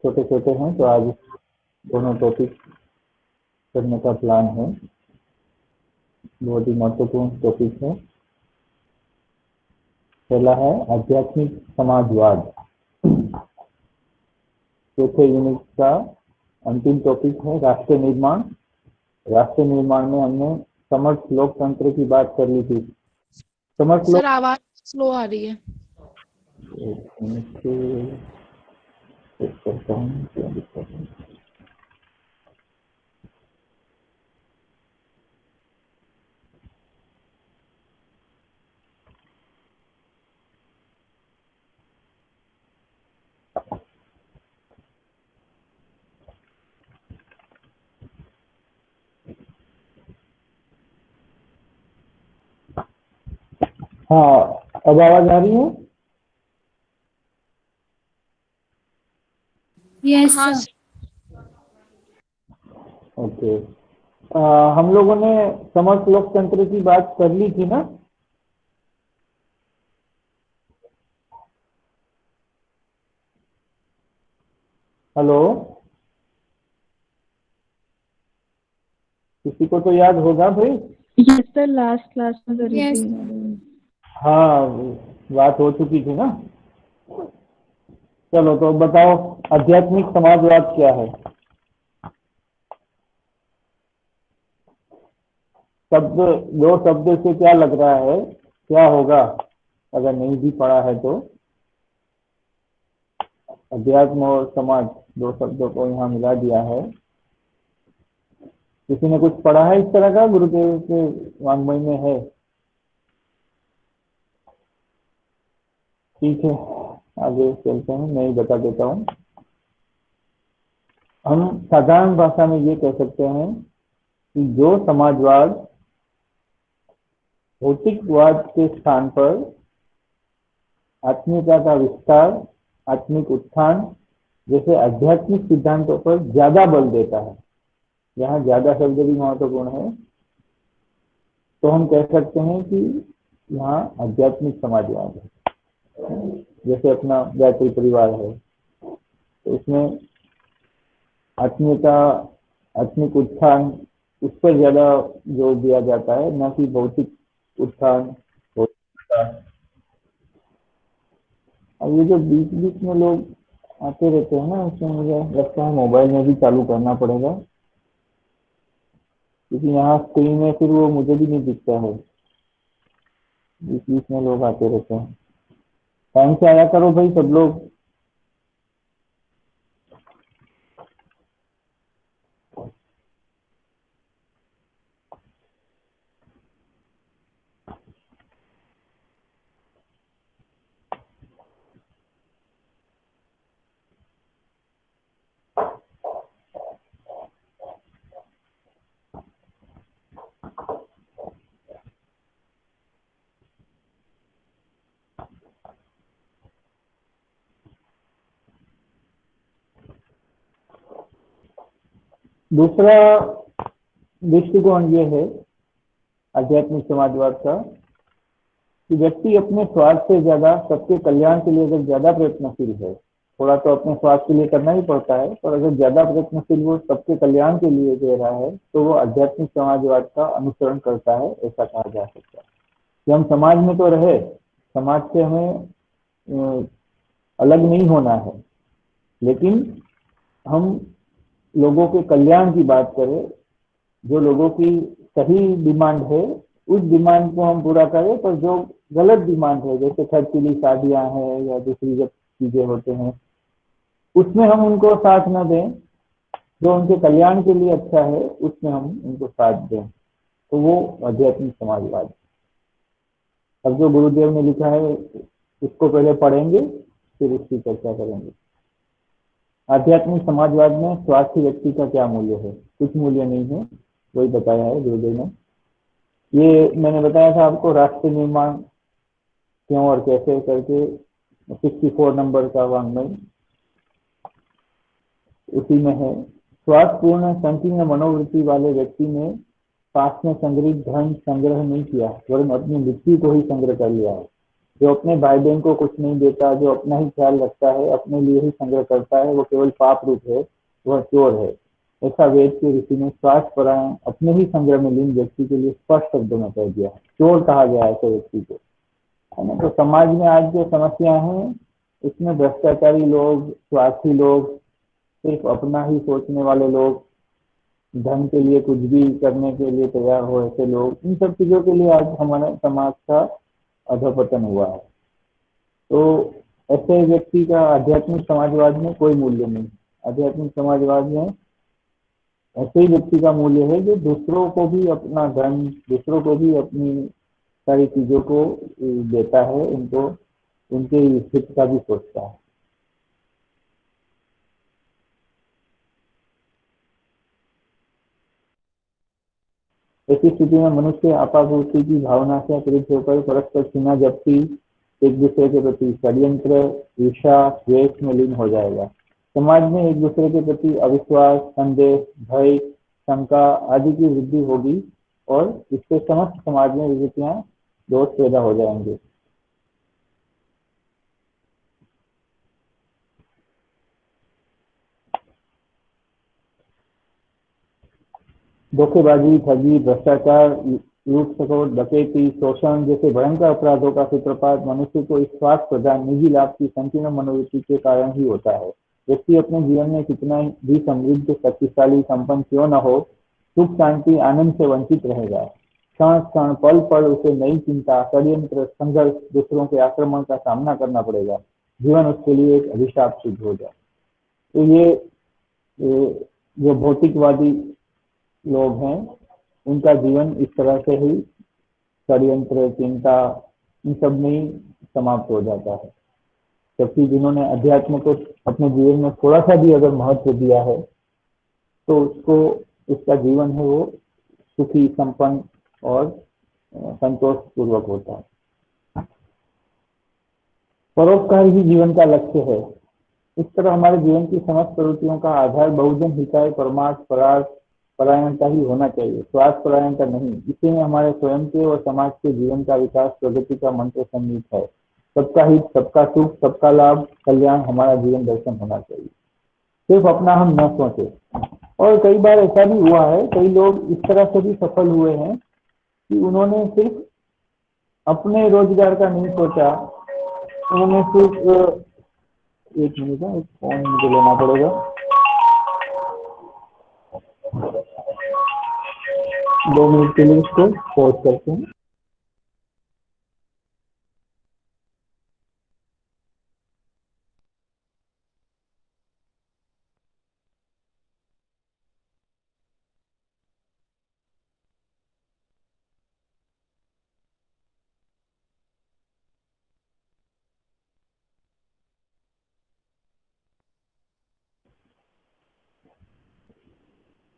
छोटे छोटे हैं, तो आज दोनों टॉपिक करने का प्लान है। बहुत ही महत्वपूर्ण टॉपिक है। पहला है आध्यात्मिक समाजवाद। चौथे यूनिट का अंतिम टॉपिक है राष्ट्र निर्माण। राष्ट्र निर्माण में हमने समर्थ लोकतंत्र की बात कर ली थी। समर्थ सर आवाज स्लो आ रही है। एक मिनट चेक करता हूँ क्या दिक्कत है। हाँ, अब आवाज आ रही है? यस हाँ सर। ओके। हम लोगों ने समर्थ लोकतंत्र की बात कर ली थी ना। हेलो, किसी को तो याद होगा भाई। यस सर, लास्ट क्लास में करी थी। हाँ, बात हो चुकी थी ना। चलो तो बताओ, आध्यात्मिक समाजवाद क्या है? शब्द, दो शब्द से क्या लग रहा है, क्या होगा अगर नहीं भी पढ़ा है तो? अध्यात्म और समाज, दो शब्दों को यहाँ मिला दिया है। किसी ने कुछ पढ़ा है इस तरह का, गुरुदेव के वाङ्मय में है? ठीक है, आगे चलते हैं, मैं ही बता देता हूँ। हम साधारण भाषा में ये कह सकते हैं कि जो समाजवाद भौतिकवाद के स्थान पर आत्मीयता का विस्तार, आत्मिक उत्थान जैसे आध्यात्मिक सिद्धांतों पर ज्यादा बल देता है, यहाँ ज्यादा शब्द भी महत्वपूर्ण है, तो हम कह सकते हैं कि यहाँ आध्यात्मिक समाजवाद है। जैसे अपना गायत्री परिवार है, तो उसमें आत्मीयता, आत्मिक उत्थान, उस पर ज्यादा जोर दिया जाता है, न कि भौतिक उत्थान, भौतिक विकास। अब ये जो बीच बीच में लोग आते रहते हैं ना, उसमें मुझे लगता है मोबाइल में भी चालू करना पड़ेगा, क्योंकि यहाँ स्क्रीन में फिर वो मुझे भी नहीं दिखता है। बीच बीच में लोग आते रहते हैं। टाइम से आया करो भाई सब लोग। दूसरा दृष्टिकोण ये है आध्यात्मिक समाजवाद का कि व्यक्ति अपने स्वार्थ से ज्यादा सबके कल्याण के लिए अगर ज्यादा प्रयत्नशील है, थोड़ा तो अपने स्वार्थ के लिए करना ही पड़ता है, पर अगर ज्यादा प्रयत्नशील वो सबके कल्याण के लिए दे रहा है, तो वो आध्यात्मिक समाजवाद का अनुसरण करता है, ऐसा कहा जा सकता है। कि हम समाज में तो रहे, समाज से हमें अलग नहीं होना है, लेकिन हम लोगों के कल्याण की बात करें, जो लोगों की सही डिमांड है उस डिमांड को हम पूरा करें, पर जो गलत डिमांड है, जैसे खर्चीली शादियां हैं या दूसरी जब चीजें होते हैं, उसमें हम उनको साथ न दें। जो उनके कल्याण के लिए अच्छा है उसमें हम उनको साथ दें, तो वो आध्यात्मिक समाजवाद। अब जो गुरुदेव ने लिखा है उसको पहले पढ़ेंगे, फिर उसकी चर्चा करेंगे। आध्यात्मिक समाजवाद में स्वार्थी व्यक्ति का क्या मूल्य है? कुछ मूल्य नहीं है, वही बताया है गुरुदेव ने। ये मैंने बताया था आपको, राष्ट्र निर्माण क्यों और कैसे करके 64 नंबर का वाङ्मय, उसी में है। स्वार्थपूर्ण संकीर्ण मनोवृत्ति वाले व्यक्ति ने पास में संग्रहित धन संग्रह नहीं किया, वरन अपनी मृत्यु को ही संग्रह कर लिया है। जो अपने भाई बहन को कुछ नहीं देता, जो अपना ही ख्याल रखता है, अपने लिए ही संग्रह करता है, वो केवल पाप रूप है, वह चोर है। ऐसा वेद के ऋषि ने स्वार्थपरायण अपने ही संग्रह में लीन व्यक्ति के लिए स्पष्ट शब्दों में कह दिया है। चोर कहा गया है ऐसे व्यक्ति को, है ना। तो समाज में आज जो समस्या है इसमें भ्रष्टाचारी लोग, स्वार्थी लोग, सिर्फ अपना ही सोचने वाले लोग, धन के लिए कुछ भी करने के लिए तैयार हो ऐसे लोग, इन सब चीजों के लिए आज हमारे समाज का अधोपतन हुआ है। तो ऐसे व्यक्ति का आध्यात्मिक समाजवाद में कोई मूल्य नहीं। आध्यात्मिक समाजवाद में ऐसे ही व्यक्ति का मूल्य है जो दूसरों को भी अपना धन, दूसरों को भी अपनी सारी चीजों को देता है, उनको उनके हित का भी सोचता है। ऐसी स्थिति में मनुष्य आपापूर्ति की भावना से प्रेरित होकर परस्पर सीना जपती, एक दूसरे के प्रति षड्यंत्र, ईर्ष्या, द्वेष में लीन हो जाएगा। समाज में एक दूसरे के प्रति अविश्वास, संदेह, भय, शंका आदि की वृद्धि होगी और इससे समस्त समाज में विकृतियां, दोष पैदा हो जाएंगे। धोखेबाजी, ठगी, भ्रष्टाचार, लूट खसोट, डकैती, शोषण जैसे भयंकर अपराधों का सूत्रपात मनुष्य को इस स्वार्थ प्रधान निजी लाभ की संकीर्ण मनोवृत्ति के कारण ही होता है। व्यक्ति अपने जीवन में कितना भी समृद्ध, शक्तिशाली, संपन्न क्यों न हो, सुख, शांति, आनंद से वंचित रहेगा। क्षण क्षण, पल पल उसे नई चिंता, षड्यंत्र, संघर्ष, दूसरों के आक्रमण का सामना करना पड़ेगा। जीवन उसके लिए एक अभिशाप सिद्ध हो जाए। तो ये जो भौतिकवादी लोग हैं उनका जीवन इस तरह से ही षड्यंत्र, चिंता, इन सब में ही समाप्त हो जाता है। जबकि जिन्होंने अध्यात्म को अपने जीवन में थोड़ा सा भी अगर महत्व दिया है तो उसको, उसका जीवन है वो सुखी, संपन्न और संतोष पूर्वक होता है। परोपकार ही जीवन का लक्ष्य है। इस तरह हमारे जीवन की समस्त प्रवृत्तियों का आधार बहुजन हिताय, परमार्थ, परायणता ही होना चाहिए, स्वार्थ परायणता नहीं। इसी में हमारे स्वयं के और समाज के जीवन का विकास, प्रगति का मंत्र संगीत है। सबका हित, सबका सुख, सबका लाभ, कल्याण हमारा जीवन दर्शन होना चाहिए। सिर्फ अपना हम न सोचे। और कई बार ऐसा भी हुआ है, कई लोग इस तरह से भी सफल हुए हैं कि उन्होंने सिर्फ अपने रोजगार का नहीं सोचा, उन्होंने सिर्फ एक मिनट का एक फोन मुझे लेना पड़ेगा, 2 मिनट के लिए इसको पॉज करते हैं।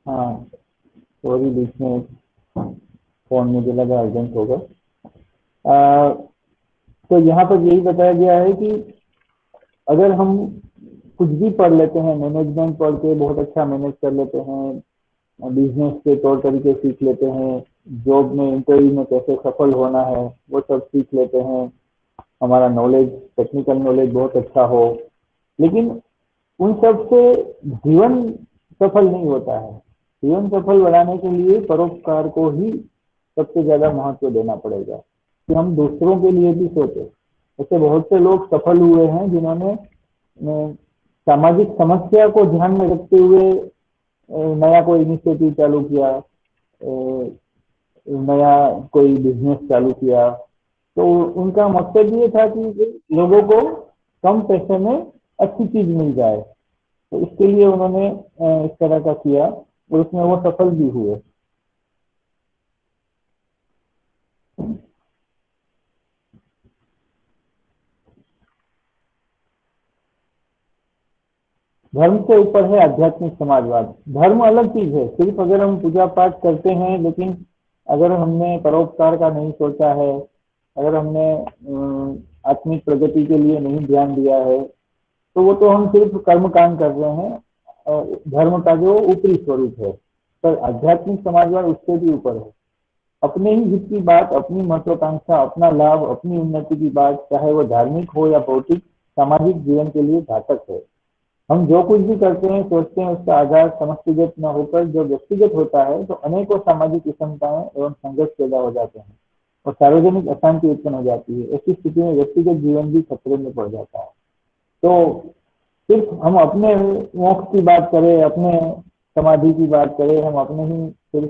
हाँ, सॉरी, बीच में फोन मुझे लगा अर्जेंट होगा। तो यहाँ पर यही बताया गया है कि अगर हम कुछ भी पढ़ लेते हैं, मैनेजमेंट पढ़ के बहुत अच्छा मैनेज कर लेते हैं, बिजनेस के तौर तरीके सीख लेते हैं, जॉब में, इंटरव्यू में कैसे सफल होना है वो सब सीख लेते हैं, हमारा नॉलेज, टेक्निकल नॉलेज बहुत अच्छा हो, लेकिन उन सब से जीवन सफल नहीं होता है। जीवन सफल बनाने के लिए परोपकार को ही सबसे ज्यादा महत्व देना पड़ेगा कि हम दूसरों के लिए भी सोचे। ऐसे बहुत से लोग सफल हुए हैं जिन्होंने सामाजिक समस्या को ध्यान में रखते हुए नया कोई इनिशिएटिव चालू किया, नया कोई बिजनेस चालू किया। तो उनका मकसद ये था कि लोगों को कम पैसे में अच्छी चीज मिल जाए, तो इसके लिए उन्होंने इस तरह का किया और उसमें वो सफल भी हुए। धर्म से ऊपर है आध्यात्मिक समाजवाद। धर्म अलग चीज है, सिर्फ अगर हम पूजा पाठ करते हैं लेकिन अगर हमने परोपकार का नहीं सोचा है, अगर हमने आत्मिक प्रगति के लिए नहीं ध्यान दिया है, तो वो तो हम सिर्फ कर्म कांड कर रहे हैं, धर्म का जो ऊपरी स्वरूप है। पर आध्यात्मिक समाजवाद उससे भी ऊपर है। अपने ही हित की बात, अपनी महत्वाकांक्षा, अपना लाभ, अपनी उन्नति की बात, चाहे वो धार्मिक हो या भौतिक सामाजिक जीवन के लिए घातक है। हम जो कुछ भी करते हैं सोचते हैं उसका आधार समष्टिगत न होकर जो व्यक्तिगत होता है तो अनेकों सामाजिक विषमताएं एवं संघर्ष पैदा हो जाते हैं और सार्वजनिक अशांति उत्पन्न हो जाती है। ऐसी स्थिति में व्यक्तिगत जीवन भी खतरे में पड़ जाता है। तो सिर्फ हम अपने मोक्ष की बात करें, अपने समाधि की बात करें, हम अपने ही सिर्फ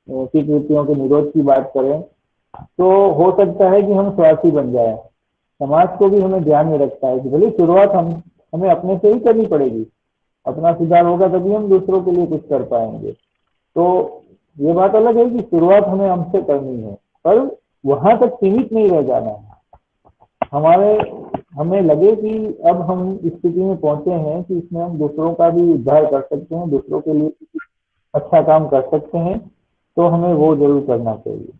चित्त वृत्तियों के निरोध की बात करें तो हो सकता है कि हम स्वार्थी बन जाए। समाज को भी हमें ध्यान में रखता है कि भले शुरुआत हमें अपने से ही करनी पड़ेगी, अपना सुधार होगा तभी हम दूसरों के लिए कुछ कर पाएंगे। तो ये बात अलग है कि शुरुआत हमें हमसे करनी है, पर वहां तक सीमित नहीं रह जाना है। हमें लगे कि अब हम इस स्थिति में पहुंचे हैं कि इसमें हम दूसरों का भी उद्धार कर सकते हैं, दूसरों के लिए अच्छा काम कर सकते हैं, तो हमें वो जरूर करना चाहिए।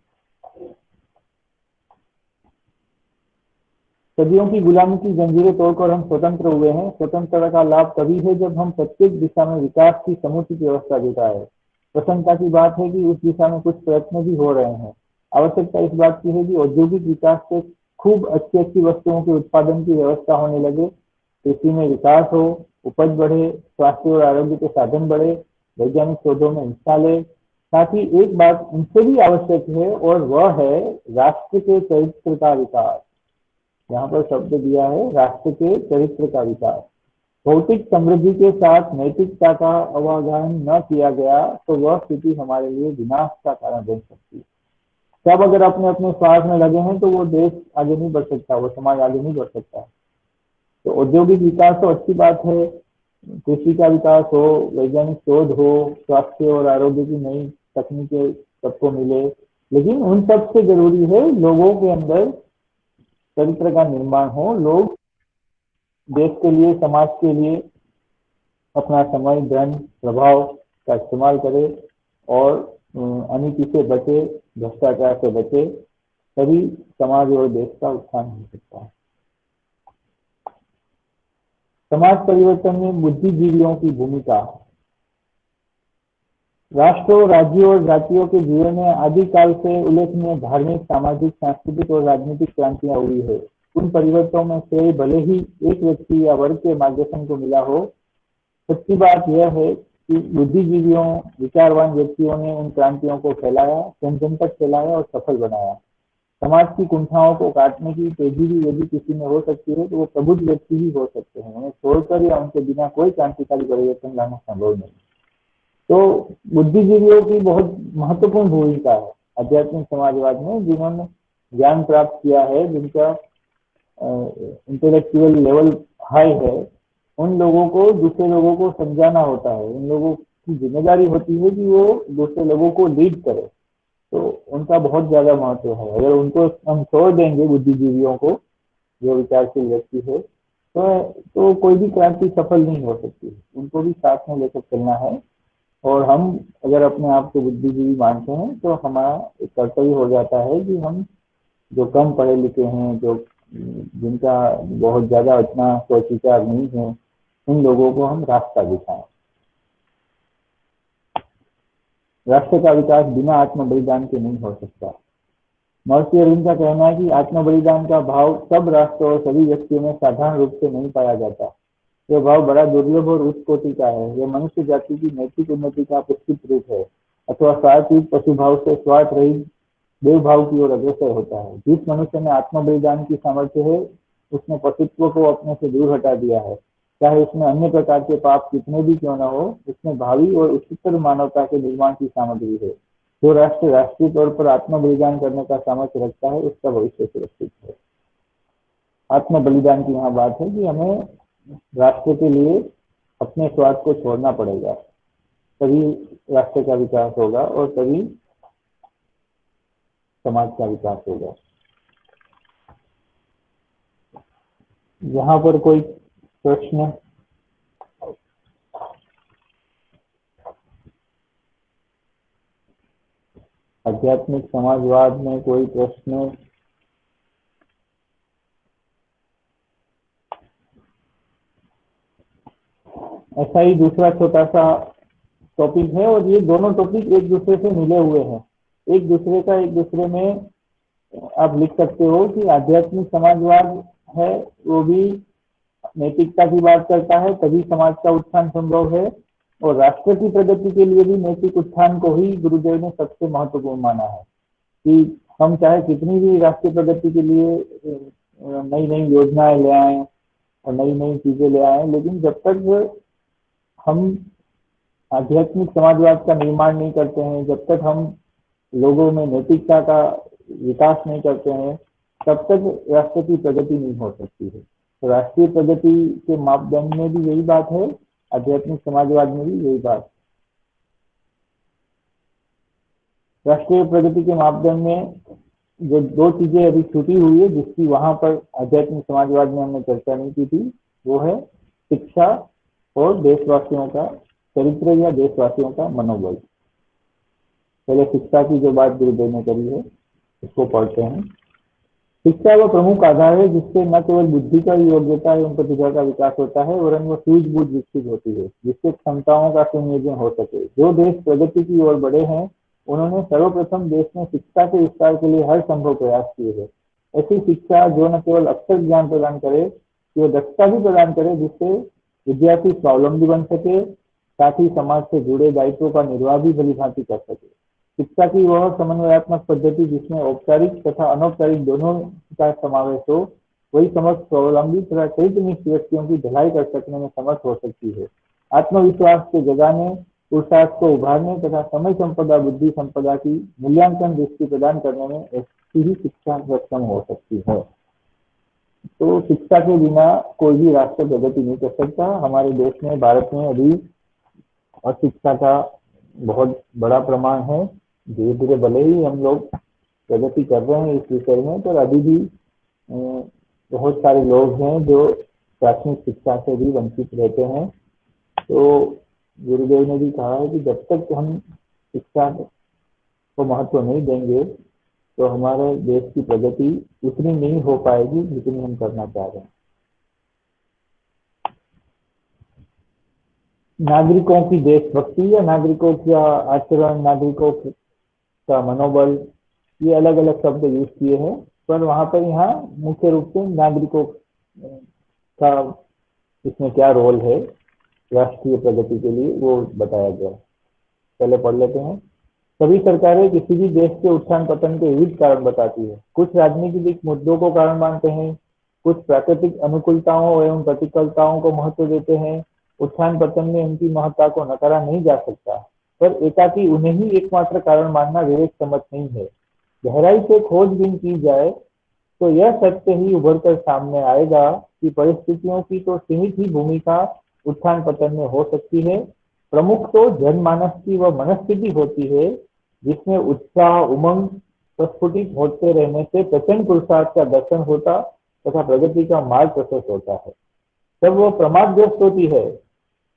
सदियों की गुलामी की जंजीरें तोड़कर हम स्वतंत्र हुए हैं। स्वतंत्रता का लाभ तभी है जब हम प्रत्येक दिशा में विकास की समुचित व्यवस्था जुटाए। प्रसन्नता की बात है कि उस दिशा में कुछ प्रयत्न भी हो रहे हैं। आवश्यकता इस बात की है कि औद्योगिक विकास से खूब अच्छी अच्छी वस्तुओं के उत्पादन की व्यवस्था होने लगे, कृषि में विकास हो, उपज बढ़े, स्वास्थ्य और आरोग्य के साधन बढ़े, वैज्ञानिक शोधों में हिस्सा ले। साथ ही एक बात उनसे भी आवश्यक है और वह है राष्ट्र के चरित्र का विकास। यहाँ पर शब्द दिया है राष्ट्र के चरित्र का विकास। भौतिक समृद्धि के साथ नैतिकता का अवगाहन न किया गया तो वह स्थिति हमारे लिए विनाश का कारण बन सकती है। सब अगर अपने अपने स्वार्थ में लगे हैं तो वो देश आगे नहीं बढ़ सकता, वो समाज आगे नहीं बढ़ सकता। तो औद्योगिक विकास तो अच्छी बात है, कृषि का विकास हो, वैज्ञानिक शोध हो, स्वास्थ्य और आरोग्य की नई तकनीकें सबको मिले, लेकिन उन सबसे जरूरी है लोगों के अंदर चरित्र का निर्माण हो। लोग देश के लिए, समाज के लिए अपना समय, धन, प्रभाव का इस्तेमाल करे और अनिति से बचे, भ्रष्टाचार से बचे, तभी समाज और देश का उत्थान हो सकता है। समाज परिवर्तन में बुद्धिजीवियों की भूमिका। राष्ट्रों, राज्यों और जातियों के जीवन में आदिकाल से उल्लेखनीय धार्मिक, सामाजिक, सांस्कृतिक और राजनीतिक क्रांतियां हुई है। उन परिवर्तनों में से भले ही एक व्यक्ति या वर्ग के मार्गदर्शन को मिला हो, सच्ची बात यह है कि बुद्धिजीवियों, विचारवान व्यक्तियों ने उन क्रांतियों को फैलाया, जन तक फैलाया और सफल बनाया। समाज की कुंठाओं को काटने की तेजी भी यदि किसी में हो सकती है तो वो प्रबुद्ध व्यक्ति ही हो सकते हैं। उन्हें छोड़कर या उनके बिना कोई क्रांतिकारी परिवर्तन लाना संभव नहीं। तो बुद्धिजीवियों की बहुत महत्वपूर्ण भूमिका है आध्यात्मिक समाजवाद में, जिन्होंने ज्ञान प्राप्त किया है, जिनका इंटेलेक्चुअल लेवल हाई है। उन लोगों को दूसरे लोगों को समझाना होता है, उन लोगों की जिम्मेदारी होती है कि वो दूसरे लोगों को लीड करे। तो उनका बहुत ज्यादा महत्व है। अगर उनको हम छोड़ देंगे, बुद्धिजीवियों को, जो विचारशील व्यक्ति है, तो कोई भी क्रांति सफल नहीं हो सकती। उनको भी साथ में लेकर चलना है। और हम अगर अपने आप को बुद्धिजीवी मानते हैं तो हमारा एक कर्तव्य हो जाता है कि हम जो कम पढ़े लिखे हैं, जो जिनका बहुत ज्यादा इतना सोच विचार नहीं है, उन लोगों को हम रास्ता दिखाएं। राष्ट्र का विकास बिना आत्म बलिदान के नहीं हो सकता। महर्षि अरविंद का कहना है कि आत्म बलिदान का भाव सब राष्ट्र और सभी व्यक्तियों में साधारण रूप से नहीं पाया जाता। यह भाव बड़ा दुर्लभ और उच्च कोटि का है। यह मनुष्य जाति की नैतिक उन्नति का पुष्पित रूप है, अथवा सात्विक पशु भाव से स्वार्थ रहित देव भाव की ओर अग्रसर होता है। जिस मनुष्य में आत्म बलिदान की सामर्थ्य है, उसने पशुत्व को अपने से दूर हटा दिया है। चाहे उसमें अन्य प्रकार के पाप कितने भी क्यों न हो, उसमें भावी और उच्चतर मानवता के निर्माण की सामग्री है। जो राष्ट्र राष्ट्रीय तौर पर आत्म बलिदान करने का सामर्थ्य रखता है, उसका भविष्य सुरक्षित है। आत्म बलिदान की यहाँ बात है कि हमें राष्ट्र के लिए अपने स्वार्थ को छोड़ना पड़ेगा, तभी राष्ट्र का विकास होगा और तभी समाज का विकास होगा। यहाँ पर कोई प्रश्न? आध्यात्मिक समाजवाद में कोई प्रश्न? ऐसा ही दूसरा छोटा सा टॉपिक है, और ये दोनों टॉपिक एक दूसरे से मिले हुए हैं। एक दूसरे में आप लिख सकते हो कि आध्यात्मिक समाजवाद है वो भी नैतिकता की बात करता है, तभी समाज का उत्थान संभव है। और राष्ट्र की प्रगति के लिए भी नैतिक उत्थान को ही गुरुदेव ने सबसे महत्वपूर्ण माना है कि हम चाहे कितनी भी राष्ट्रीय प्रगति के लिए नई नई योजनाएं ले आए और नई नई चीजें ले आए, लेकिन जब तक हम आध्यात्मिक समाजवाद का निर्माण नहीं करते हैं, जब तक हम लोगों में नैतिकता का विकास नहीं करते हैं, तब तक राष्ट्र की प्रगति नहीं हो सकती है। तो राष्ट्रीय प्रगति के मापदंड में भी यही बात है, आध्यात्मिक समाजवाद में भी यही बात। राष्ट्रीय प्रगति के मापदंड में जो दो चीजें अभी छूटी हुई है, जिसकी वहां पर आध्यात्मिक समाजवाद में हमने चर्चा नहीं की थी, वो है शिक्षा और देशवासियों का चरित्र या देशवासियों का मनोबल। पहले शिक्षा की जो बात गुरुदेव ने करी है उसको पढ़ते हैं। शिक्षा वह प्रमुख आधार है जिससे न केवल बुद्धि का योग्यता एवं प्रतिभा का विकास होता है, वरन वह सूझबूझ विकसित होती है जिससे क्षमताओं का संयोजन हो सके। जो देश प्रगति की ओर बढ़े हैं, उन्होंने सर्वप्रथम देश में शिक्षा के विस्तार के लिए हर संभव प्रयास किए हैं। ऐसी शिक्षा जो न केवल अक्षर ज्ञान प्रदान करे, वो दक्षता भी प्रदान करे जिससे विद्यार्थी स्वावलंबी बन सके, साथ ही समाज से जुड़े दायित्वों का निर्वाह भी भलीभांति कर सके। शिक्षा की वह समन्वयात्मक पद्धति जिसमें औपचारिक तथा अनौपचारिक दोनों का समावेश हो, वही समस्त स्वावलंबी तथा चरित्रनिष्ठ व्यक्तियों की भलाई कर सकने में समर्थ हो सकती है। आत्मविश्वास को जगाने, पुरुषार्थ को उभारने तथा समय संपदा बुद्धि संपदा की मूल्यांकन दृष्टि प्रदान करने में ऐसी ही शिक्षा सक्षम हो सकती है। तो शिक्षा के बिना कोई भी राष्ट्र प्रगति नहीं कर सकता। हमारे देश में, भारत में अभी अशिक्षा का बहुत बड़ा प्रमाण है। धीरे धीरे भले ही हम लोग प्रगति कर रहे हैं इस विषय में, पर अभी भी बहुत सारे लोग हैं जो प्राथमिक शिक्षा से भी वंचित रहते हैं। तो गुरुदेव ने भी कहा है कि जब तक हम शिक्षा को महत्व नहीं देंगे तो हमारे देश की प्रगति उतनी नहीं हो पाएगी जितनी हम करना चाह रहे हैं। नागरिकों की देशभक्ति या नागरिकों का आचरण, नागरिकों का मनोबल, ये अलग अलग शब्द यूज किए हैं, पर वहां पर यहाँ मुख्य रूप से नागरिकों का इसमें क्या रोल है राष्ट्रीय प्रगति के लिए वो बताया गया। पहले पढ़ लेते हैं। सभी सरकारें किसी भी देश के उत्थान पतन के विविध कारण बताती है। कुछ राजनीतिक मुद्दों को कारण मानते हैं, कुछ प्राकृतिक अनुकूलताओं एवं प्रतिकूलताओं को महत्व देते हैं। उत्थान पतन में उनकी महत्ता को नकारा नहीं जा सकता, पर एकाकी उन्हें ही एकमात्र कारण मानना विवेक सम्मत नहीं है। गहराई से खोजबीन की जाए तो यह सत्य ही उभर कर सामने आएगा कि परिस्थितियों की तो सीमित ही भूमिका उत्थान पतन में हो सकती है। प्रमुख तो जनमानस की वह मनस्थिति होती है जिसमें उत्साह उमंग प्रस्फुटित होते रहने से प्रचंड पुरुषार्थ का दर्शन होता तथा प्रगति का मार्ग प्रशस्त होता है। जब वह प्रमादग्रस्त होती है,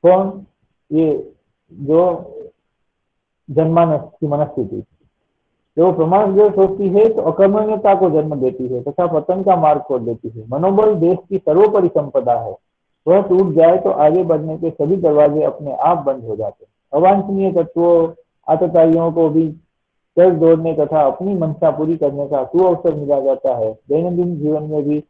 कौन? ये जो जनमानस की मनस्थिति, जो प्रमादग्रस्त होती है तो अकर्मण्यता को जन्म देती है तथा पतन का मार्ग खोल देती है। मनोबल देश की सर्वोपरि संपदा है, वह टूट जाए तो आगे बढ़ने के सभी दरवाजे अपने आप बंद हो जाते हैं। अवांछनीय तत्वों, आतताइयों को भी कर दौड़ने तथा अपनी मंशा पूरी करने का सुअवसर मिला जाता है। दैनंदिन जीवन में भी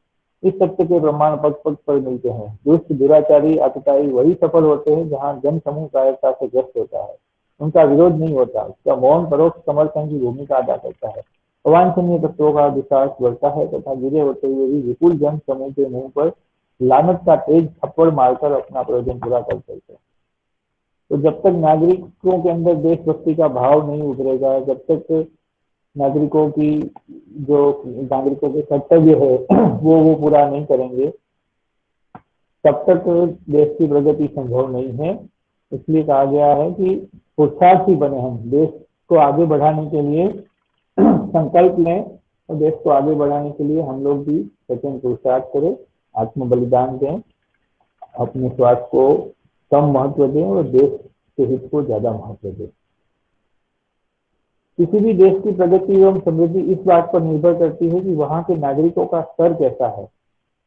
इस सत्य के प्रमाण पग पग पर मिलते हैं। दुष्ट, दुराचारी, आतताई वही सफल होते हैं जहाँ जन समूह कायरता से ग्रस्त होता है, उनका विरोध नहीं होता, उसका मौन परोक्ष समर्थन की भूमिका अदा करता है। अवांछनीय तत्वों का विश्वास बढ़ता है तथा गिरे होते हुए भी विपुल जन समूह के मुंह पर लानत का तेज थप्पड़ मारकर अपना प्रयोजन पूरा कर सकते हैं। तो जब तक नागरिकों के अंदर देशभक्ति का भाव नहीं उभरेगा, जब तक नागरिकों के कर्तव्य है वो पूरा नहीं करेंगे, तब तक देश की प्रगति संभव नहीं है। इसलिए कहा गया है कि पुरुषार्थी बने, हम देश को आगे बढ़ाने के लिए संकल्प लें और देश को आगे बढ़ाने के लिए हम लोग भी प्रचंड पुरुषार्थ करें, आत्म बलिदान दें, अपने स्वार्थ को कम महत्व दें और देश के हित को ज्यादा महत्व दें। किसी भी देश की प्रगति एवं समृद्धि इस बात पर निर्भर करती है कि वहां के नागरिकों का स्तर कैसा है।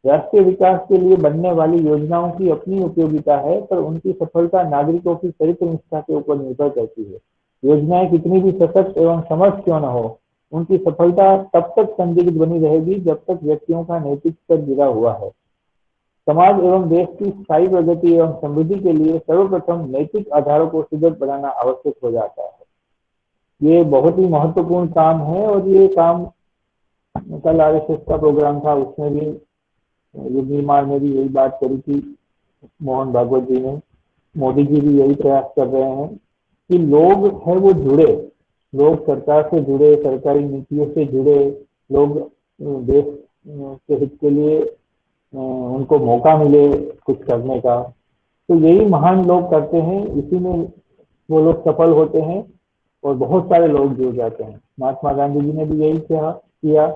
राष्ट्रीय विकास के लिए बनने वाली योजनाओं की अपनी उपयोगिता है, पर उनकी सफलता नागरिकों की चरित्र निष्ठा के ऊपर निर्भर करती है। योजनाएं कितनी भी सशक्त एवं समर्थ क्यों न हो, उनकी सफलता तब तक संदिग्ध बनी रहेगी जब तक व्यक्तियों का नैतिक स्तर गिरा हुआ है। समाज एवं देश की स्थायी प्रगति एवं समृद्धि के लिए सर्वप्रथम नैतिक आधारों को सुदृढ़ बनाना आवश्यक हो जाता है। ये बहुत ही महत्वपूर्ण काम है और ये काम कल आरएसएस का प्रोग्राम था, उसमें भी युग निर्माण में भी यही बात करी थी मोहन भागवत जी ने। मोदी जी भी यही प्रयास कर रहे हैं कि लोग हैं वो जुड़े, लोग सरकार से जुड़े, सरकारी नीतियों से जुड़े, लोग देश के हित के लिए उनको मौका मिले कुछ करने का। तो यही महान लोग करते हैं, इसी में वो लोग सफल होते हैं और बहुत सारे लोग जुड़ जाते हैं। महात्मा गांधी जी ने भी यही किया।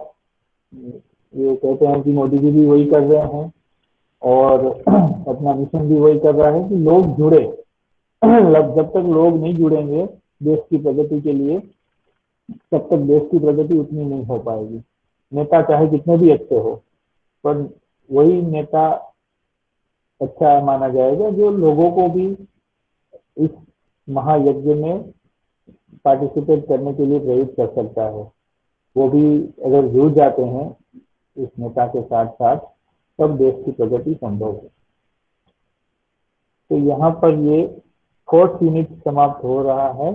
ये कहते हैं कि मोदी जी भी वही कर रहे हैं और अपना मिशन भी वही कर रहा है कि लोग जुड़े। जब तक लोग नहीं जुड़ेंगे देश की प्रगति के लिए, तब तक देश की प्रगति उतनी नहीं हो पाएगी। नेता चाहे कितने भी अच्छे हो, पर वही नेता अच्छा माना जाएगा जो लोगों को भी इस महायज्ञ में पार्टिसिपेट करने के लिए प्रेरित कर सकता है। वो भी अगर जुड़ जाते हैं इस नेता के साथ साथ, तब देश की प्रगति संभव है। तो यहाँ पर ये 4th यूनिट समाप्त हो रहा है।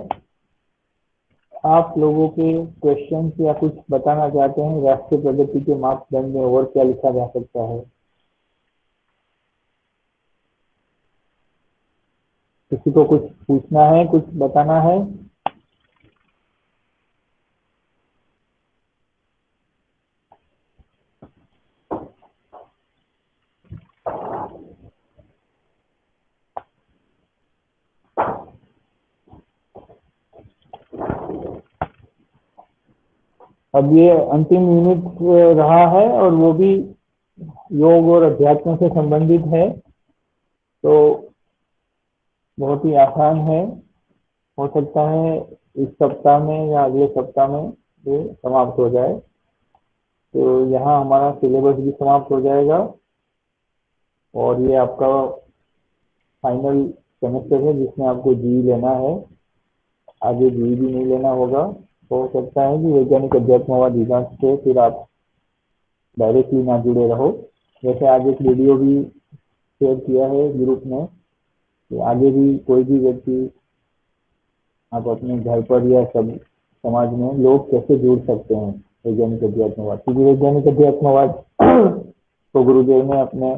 आप लोगों के क्वेश्चन या कुछ बताना चाहते हैं राष्ट्रीय प्रगति के मापदंड में और क्या लिखा जा सकता है? किसी को कुछ पूछना है, कुछ बताना है? अब ये अंतिम यूनिट रहा है और वो भी योग और अध्यात्म से संबंधित है, तो बहुत ही आसान है। हो सकता है इस सप्ताह में या अगले सप्ताह में ये समाप्त हो जाए। तो यहाँ हमारा सिलेबस भी समाप्त हो जाएगा और ये आपका फाइनल सेमेस्टर है जिसमें आपको जीई लेना है। आगे जीई भी नहीं लेना होगा। हो सकता है कि वैज्ञानिक अध्यात्मवाद विभाग से फिर आप डायरेक्टली ना जुड़े रहो। जैसे आज एक वीडियो भी शेयर किया है ग्रुप में कि आगे भी कोई भी व्यक्ति आप अपने घर पर या सब समाज में लोग कैसे जुड़ सकते हैं वैज्ञानिक अध्यात्मवाद, क्योंकि वैज्ञानिक अध्यात्मवाद तो गुरुदेव ने अपने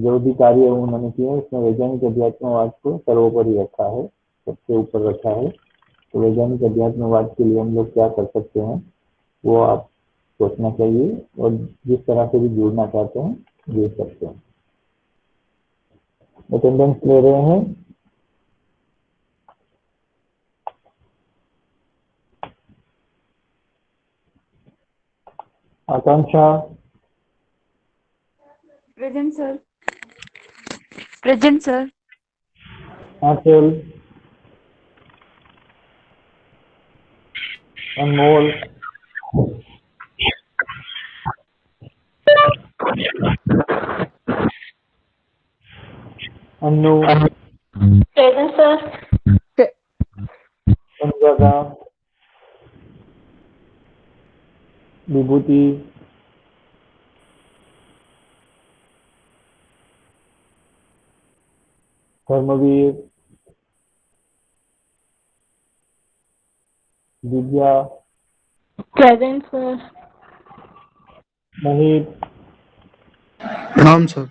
जो भी कार्य उन्होंने किए उसमें वैज्ञानिक अध्यात्मवाद को सर्वोपरि रखा है, सबसे ऊपर रखा है। तो वैज्ञानिक अध्यात्मवाद के लिए हम लोग क्या कर सकते हैं वो आप सोचना चाहिए और जिस तरह से भी जुड़ना चाहते हैं जुड़ सकते हैं। अटेंडेंस ले रहे हैं? Akanksha? Present sir. Present sir. Anchal? Anmol? Annu? Present sir. Anuradha? Vibhuti? Dharmveer? Divya? Present sir. Mohit? प्रणाम सर।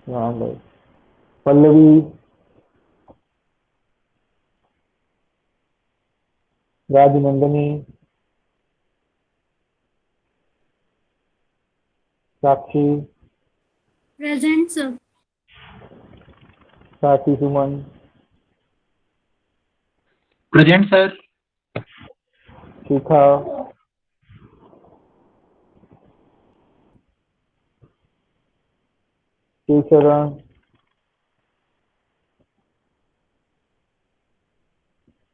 राम भाई? पल्लवी? राजनंदनी? साक्षी? Present sir. साथी Suman? Present sir. Shikha? Shivsharan?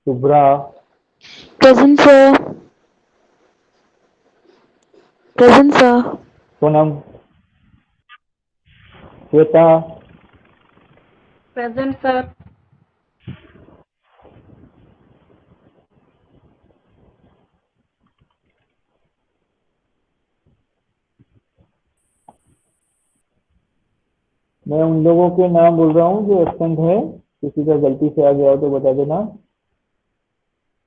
Shubhra? Present sir. Present sir. Poonam? Shweta? Present, sir. मैं उन लोगों के नाम बोल रहा हूँ जो एब्सेंट है, किसी का गलती से आ गया हो तो बता देना।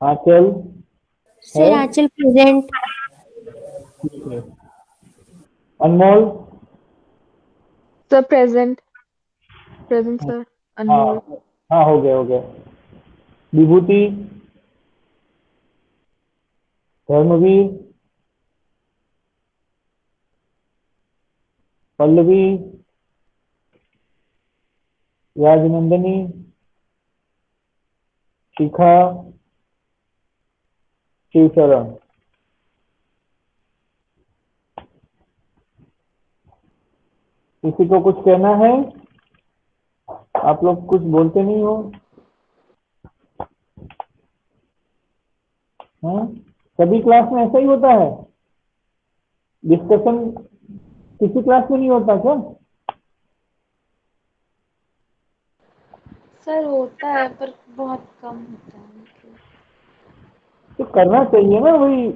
आंचल Sir, है, Achal present. ठीक है। अनमोल, Sir, present. Present, sir. हाँ Anmol. हाँ, हो गया हो गया। विभूति, धर्मवीर, पल्लवी, राजनंदनी, शिखा, शिवशरण। किसी को कुछ कहना है? आप लोग कुछ बोलते नहीं हो। हाँ, सभी क्लास में ऐसा ही होता है? डिस्कशन किसी क्लास में नहीं होता क्या? सर होता है पर बहुत कम होता है मतलब। तो करना चाहिए ना, वही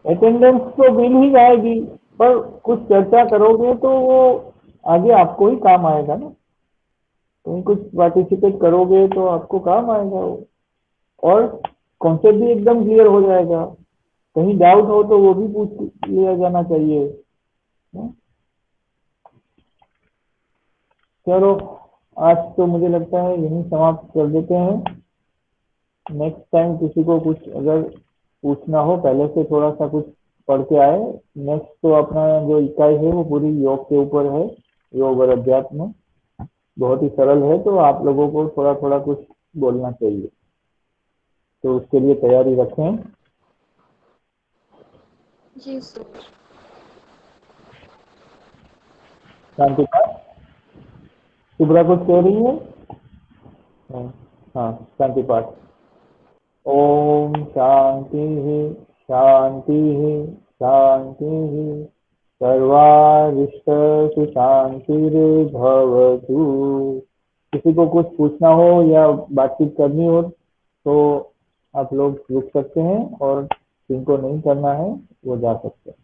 अटेंडेंस तो मिल ही जाएगी, पर कुछ चर्चा करोगे तो वो आगे आपको ही काम आएगा ना। तुम कुछ पार्टिसिपेट करोगे तो आपको काम आएगा वो, और कॉन्सेप्ट भी एकदम क्लियर हो जाएगा। कहीं डाउट हो तो वो भी पूछ लिया जाना चाहिए। हाँ? चलो, आज तो मुझे लगता है यहीं समाप्त कर देते हैं। नेक्स्ट टाइम किसी को कुछ अगर पूछना हो, पहले से थोड़ा सा कुछ पढ़ के आए। नेक्स्ट तो अपना जो इकाई है वो पूरी योग के ऊपर है, योग और अध्यात्म, बहुत ही सरल है, तो आप लोगों को थोड़ा थोड़ा कुछ बोलना चाहिए, तो उसके लिए तैयारी रखें। जी सर। शांति पाठ, शुभ्रा कुछ कह रही है? हाँ, हाँ, शांति पाठ। ओम शांति शांति शांति, सर्वारिष्टसु शांतिर्भवतु। किसी को कुछ पूछना हो या बातचीत करनी हो तो आप लोग रुक सकते हैं, और जिनको नहीं करना है वो जा सकते हैं।